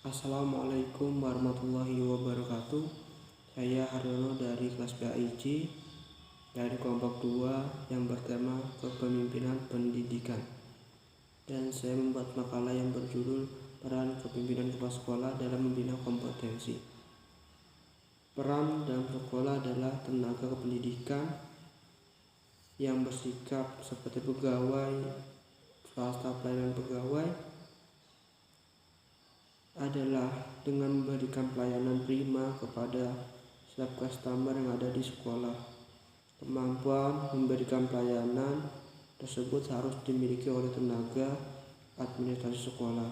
Assalamualaikum warahmatullahi wabarakatuh. Saya Haryono dari kelas PAIJ dari kelompok 2 yang bertema Kepemimpinan Pendidikan. Dan saya membuat makalah yang berjudul Peran Kepemimpinan Kepala Sekolah dalam Membina Kompetensi. Peran dalam sekolah adalah tenaga kependidikan yang bersikap seperti pegawai swasta pelayanan pegawai adalah dengan memberikan pelayanan prima kepada setiap customer yang ada di sekolah. Kemampuan memberikan pelayanan tersebut harus dimiliki oleh tenaga administrasi sekolah.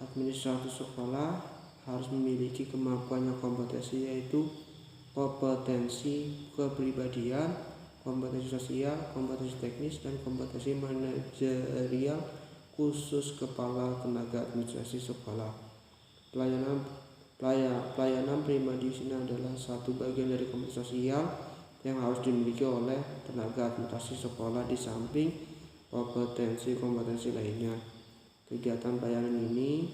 Administrasi sekolah harus memiliki kemampuan yang kompetensi, yaitu kompetensi kepribadian, kompetensi sosial, kompetensi teknis, dan kompetensi manajerial khusus kepala tenaga administrasi sekolah. Pelayanan prima di sini adalah satu bagian dari kompetensi sosial yang harus dimiliki oleh tenaga administrasi sekolah di samping kompetensi lainnya. Kegiatan pelayanan ini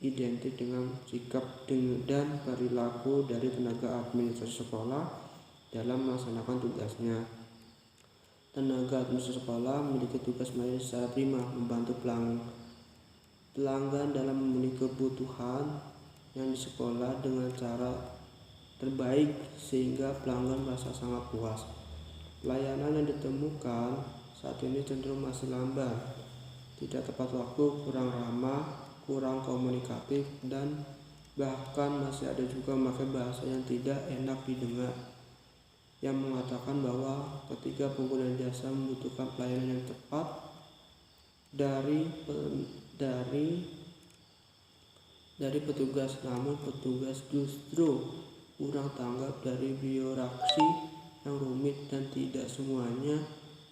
identik dengan sikap dan perilaku dari tenaga administrasi sekolah dalam melaksanakan tugasnya. Tenaga administrasi sekolah memiliki tugas melayani secara prima, membantu pelanggan dalam memenuhi kebutuhan yang di sekolah dengan cara terbaik sehingga pelanggan merasa sangat puas. Pelayanan yang ditemukan saat ini cenderung masih lamban, tidak tepat waktu, kurang ramah, kurang komunikatif, dan bahkan masih ada juga memakai bahasa yang tidak enak didengar, yang mengatakan bahwa ketika pengguna jasa membutuhkan pelayanan yang tepat dari petugas, namun petugas justru kurang tanggap dari birokrasi yang rumit dan tidak semuanya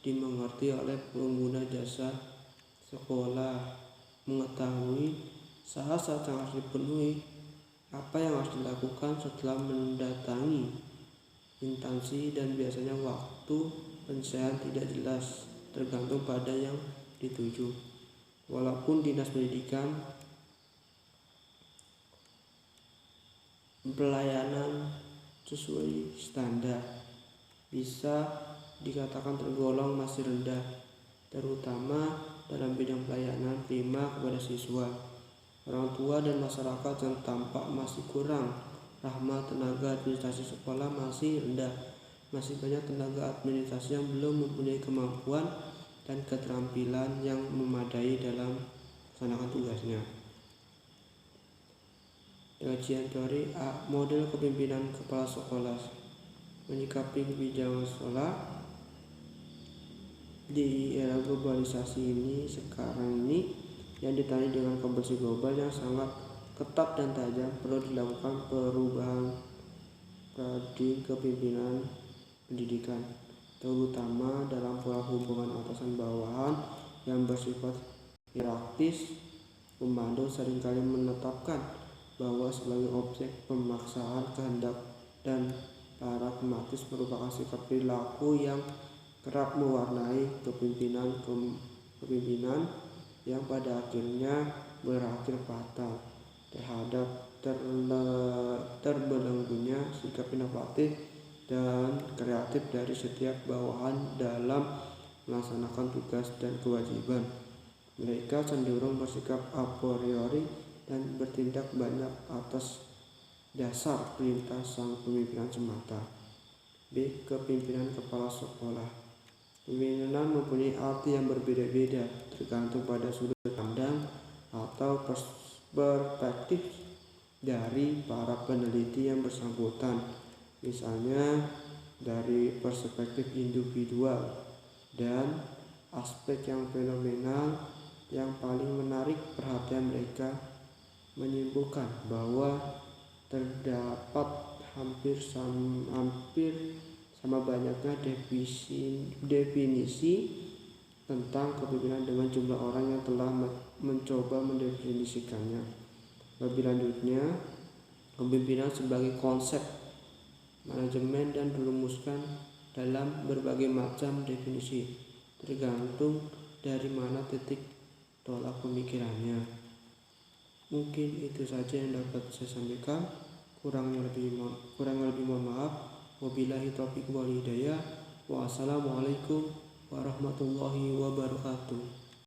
dimengerti oleh pengguna jasa sekolah. Mengetahui syarat-syarat yang harus dipenuhi, apa yang harus dilakukan setelah mendatangi instansi, dan biasanya waktu penyelesaian tidak jelas tergantung pada yang dituju. Walaupun dinas pendidikan pelayanan sesuai standar, bisa dikatakan tergolong masih rendah, terutama dalam bidang pelayanan prima kepada siswa, orang tua, dan masyarakat yang tampak masih kurang ramah. Tenaga administrasi sekolah masih rendah. Masih banyak tenaga administrasi yang belum mempunyai kemampuan dan keterampilan yang memadai dalam melaksanakan tugasnya. Kajian teori model kepemimpinan kepala sekolah. Menyikapi kebijakan sekolah di era globalisasi ini sekarang ini yang ditandai dengan kompetisi global yang sangat ketat dan tajam, perlu dilakukan perubahan paradigma kepemimpinan pendidikan, terutama dalam pola hubungan atasan bawahan yang bersifat hierarkis. Komando seringkali menetapkan bahwa sebagai objek pemaksaan kehendak dan pragmatis merupakan sikap perilaku yang kerap mewarnai kepemimpinan yang pada akhirnya berakhir fatal terhadap terbelenggunya sikap inovatif dan kreatif dari setiap bawahan dalam melaksanakan tugas dan kewajiban. Mereka cenderung bersikap a priori dan bertindak banyak atas dasar perintah sang pemimpinan semata. B. Kepemimpinan kepala sekolah. Kepemimpinan mempunyai arti yang berbeda-beda tergantung pada sudut pandang atau perspektif dari para peneliti yang bersangkutan. Misalnya dari perspektif individual dan aspek yang fenomenal yang paling menarik perhatian mereka menyimpulkan bahwa terdapat hampir sama banyaknya definisi tentang kepemimpinan dengan jumlah orang yang telah mencoba mendefinisikannya. Lebih lanjutnya, kepemimpinan sebagai konsep manajemen dan dirumuskan dalam berbagai macam definisi, tergantung dari mana titik tolak pemikirannya. Mungkin itu saja yang dapat saya sampaikan. Kurang lebih mohon maaf. Wabillahi taufiq wal hidayah. Wassalamualaikum warahmatullahi wabarakatuh.